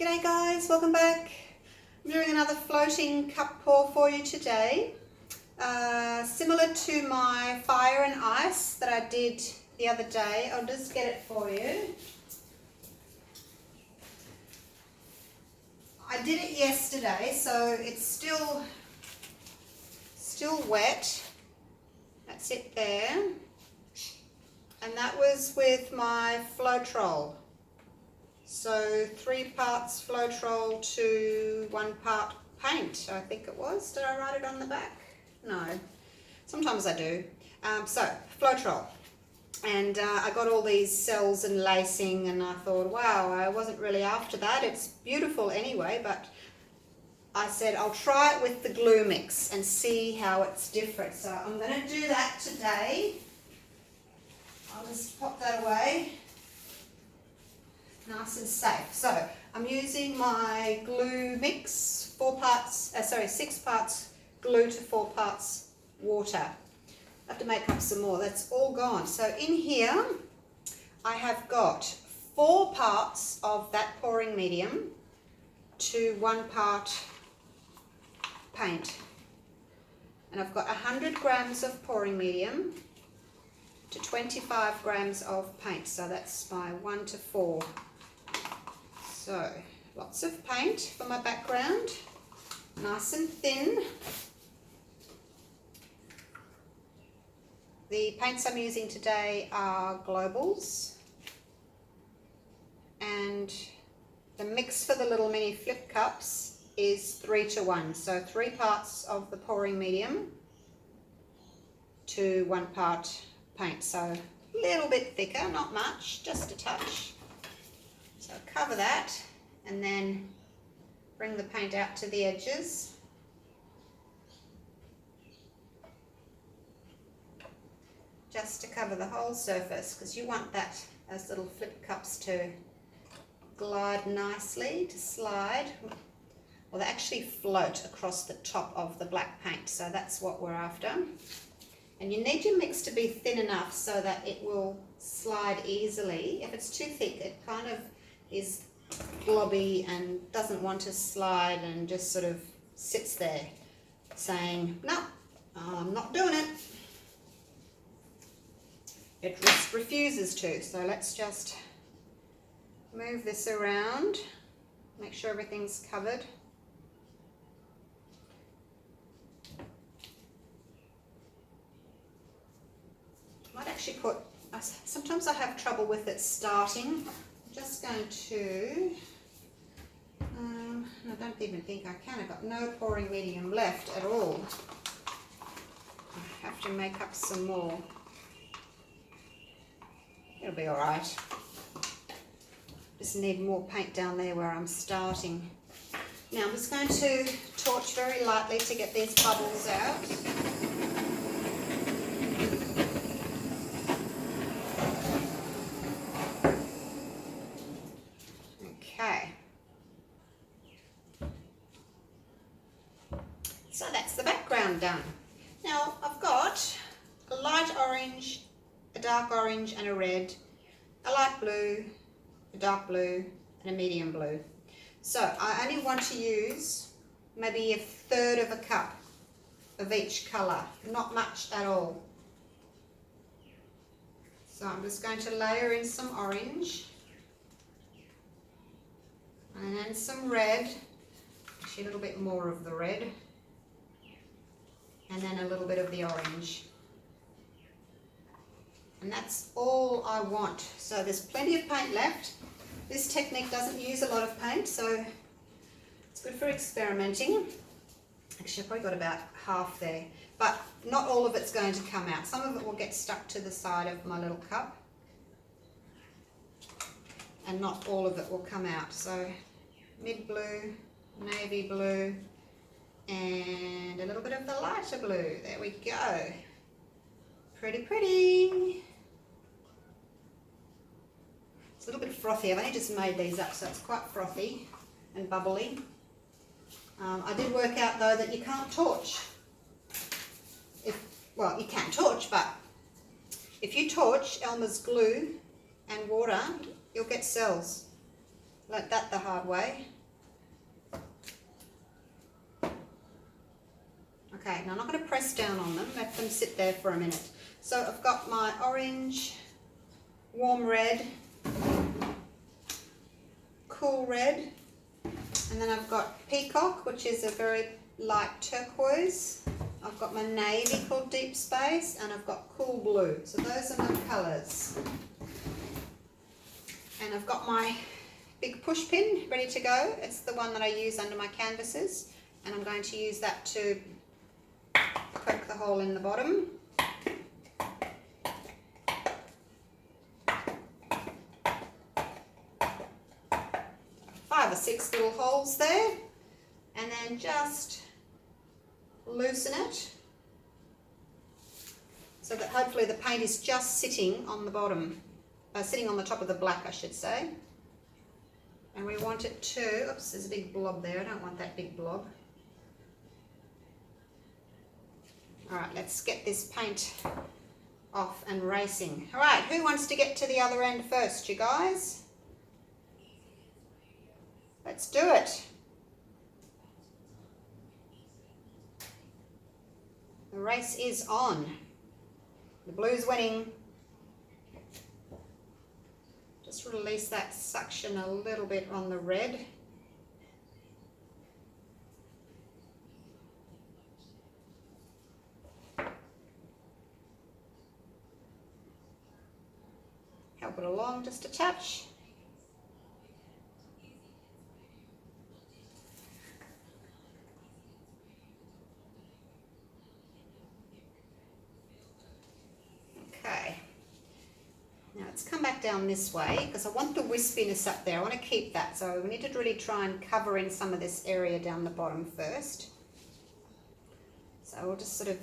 G'day guys, welcome back. I'm doing another floating cup pour for you today. Similar to my fire and ice that I did the other day. I'll just get it for you. I did it yesterday, so it's still wet. That's it there. And that was with my Floetrol. So 3 parts Floetrol to 1 part paint, I think it was. Did I write it on the back? No. Sometimes I do. So Floetrol. And I got all these cells and lacing, and I thought, wow, I wasn't really after that. It's beautiful anyway, but I said I'll try it with the glue mix and see how it's different. So I'm going to do that today. I'll just pop that away. Nice and safe. So I'm using my glue mix, 6 parts glue to 4 parts water. I have to make up some more. That's all gone. So in here I have got 4 parts of that pouring medium to 1 part paint. And I've got 100 grams of pouring medium to 25 grams of paint. So that's my 1 to 4. So lots of paint for my background, nice and thin. The paints I'm using today are Globals, and the mix for the little mini flip cups is 3 to 1. So 3 parts of the pouring medium to 1 part paint. So a little bit thicker, not much, just a touch. So cover that and then bring the paint out to the edges. Just to cover the whole surface, because you want those little flip cups to glide nicely, to slide. Well, they actually float across the top of the black paint, so that's what we're after. And you need your mix to be thin enough so that it will slide easily. If it's too thick, it kind of is globby and doesn't want to slide and just sort of sits there saying, no, I'm not doing it. It refuses to. So let's just move this around, make sure everything's covered. Might actually put, sometimes I have trouble with it starting. I'm just going to, I don't even think I can. I've got no pouring medium left at all. I have to make up some more. It'll be all right. Just need more paint down there where I'm starting. Now I'm just going to torch very lightly to get these bubbles out. Okay. So that's the background done. Now I've got a light orange, a dark orange and a red, a light blue, a dark blue and a medium blue. So I only want to use maybe 1/3 of a cup of each colour, not much at all. So I'm just going to layer in some orange and then some red, actually a little bit more of the red, and then a little bit of the orange. And that's all I want. So there's plenty of paint left. This technique doesn't use a lot of paint, so it's good for experimenting. Actually, I've probably got about half there, but not all of it's going to come out. Some of it will get stuck to the side of my little cup, and not all of it will come out. So mid blue, navy blue, and a little bit of the lighter blue. There we go. Pretty, pretty. It's a little bit frothy. I've only just made these up, so it's quite frothy and bubbly. I did work out though that you can't torch. Well, you can torch, but if you torch Elmer's glue and water, you'll get cells. Learnt that the hard way. Okay, now I'm not going to press down on them, let them sit there for a minute. So I've got my orange, warm red, cool red, and then I've got peacock, which is a very light turquoise. I've got my navy called Deep Space, and I've got cool blue. So those are my colours. And I've got my big push pin ready to go. It's the one that I use under my canvases, and I'm going to use that to poke the hole in the bottom. 5 or 6 little holes there, and then just loosen it so that hopefully the paint is just sitting on the bottom, sitting on the top of the black, I should say. And we want it to, oops, there's a big blob there, I don't want that big blob. Alright, let's get this paint off and racing. Alright, who wants to get to the other end first, you guys? Let's do it. The race is on. The blue's winning. Just release that suction a little bit on the red. Help it along just a touch. Okay. Now let's come back down this way because I want the wispiness up there. I want to keep that. So we need to really try and cover in some of this area down the bottom first. So we'll just sort of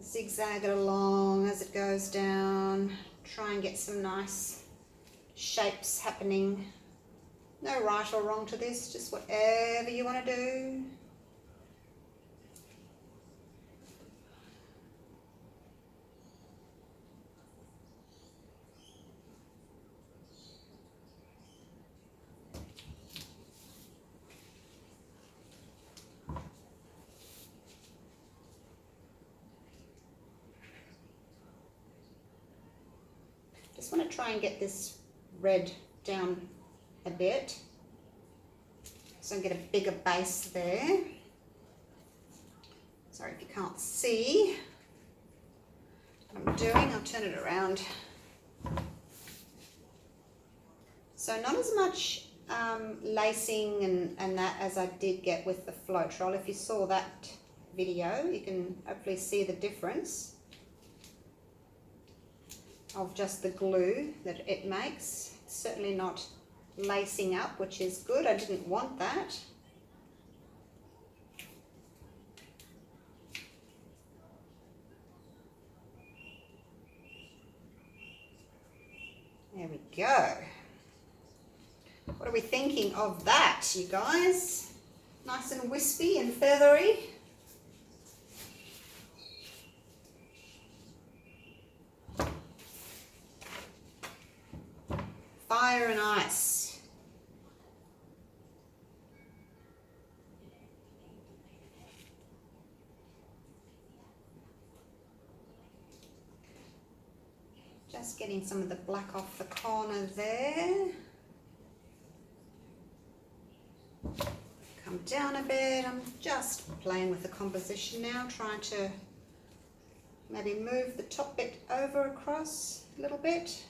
zigzag it along as it goes down. Try and get some nice shapes happening. No right or wrong to this, just whatever you want to do. Just want to try and get this red down a bit so I can get a bigger base there. Sorry if you can't see what I'm doing. I'll turn it around. So not as much lacing and that as I did get with the Floetrol. If you saw that video, you can hopefully see the difference of just the glue that it makes. It's certainly not lacing up, which is good. I didn't want that. There we go. What are we thinking of that, you guys? Nice and wispy and feathery. Fire and ice. Just getting some of the black off the corner there. Come down a bit. I'm just playing with the composition now, trying to maybe move the top bit over across a little bit.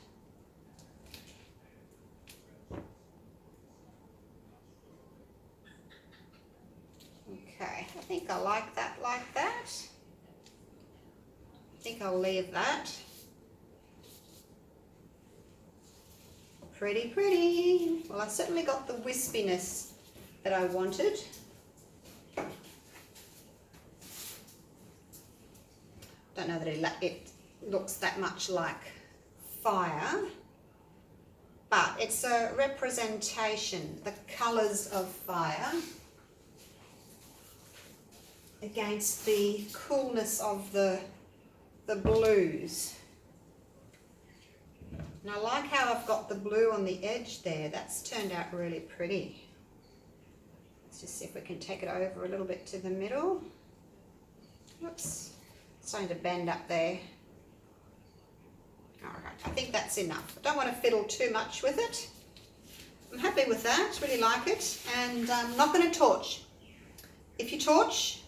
Okay, I think I like that like that. I think I'll leave that. Pretty, pretty. Well, I certainly got the wispiness that I wanted. Don't know that it looks that much like fire, but it's a representation, the colours of fire against the coolness of the blues. And I like how I've got the blue on the edge there. That's turned out really pretty. Let's just see if we can take it over a little bit to the middle. Oops, it's starting to bend up there. All right, I think that's enough. I don't want to fiddle too much with it. I'm happy with that, really like it. And I'm not going to torch. If you torch,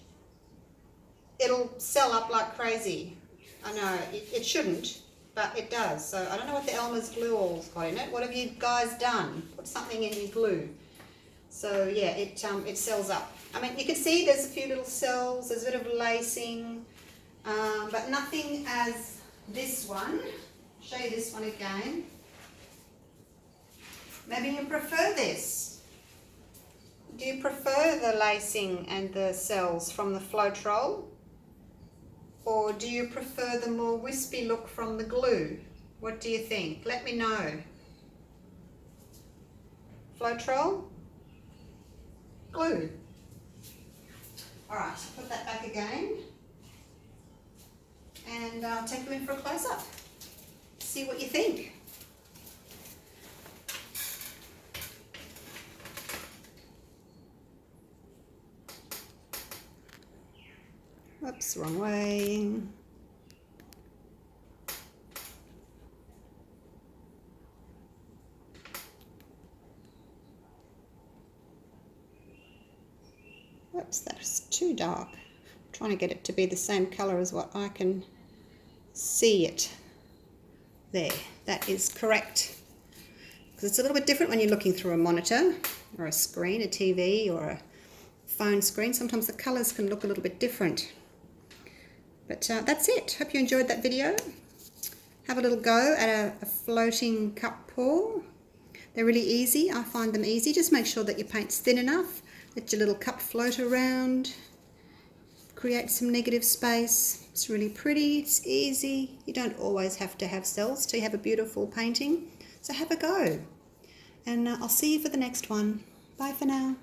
it'll sell up like crazy. I know, it shouldn't, but it does. So I don't know what the Elmer's glue all's got in it. What have you guys done? Put something in your glue. So yeah, it sells up. I mean, you can see there's a few little cells, there's a bit of lacing, but nothing as this one. Show you this one again. Maybe you prefer this. Do you prefer the lacing and the cells from the Floetrol? Or do you prefer the more wispy look from the glue? What do you think? Let me know. Floetrol? Glue. Alright, put that back again. And I'll take you in for a close-up. See what you think. Oops, wrong way. Oops, that's too dark. I'm trying to get it to be the same colour as what I can see it. There, that is correct. Because it's a little bit different when you're looking through a monitor or a screen, a TV or a phone screen. Sometimes the colours can look a little bit different. But that's it. Hope you enjoyed that video. Have a little go at a floating cup pour. They're really easy. I find them easy. Just make sure that your paint's thin enough. Let your little cup float around. Create some negative space. It's really pretty. It's easy. You don't always have to have cells to have a beautiful painting. So have a go. And I'll see you for the next one. Bye for now.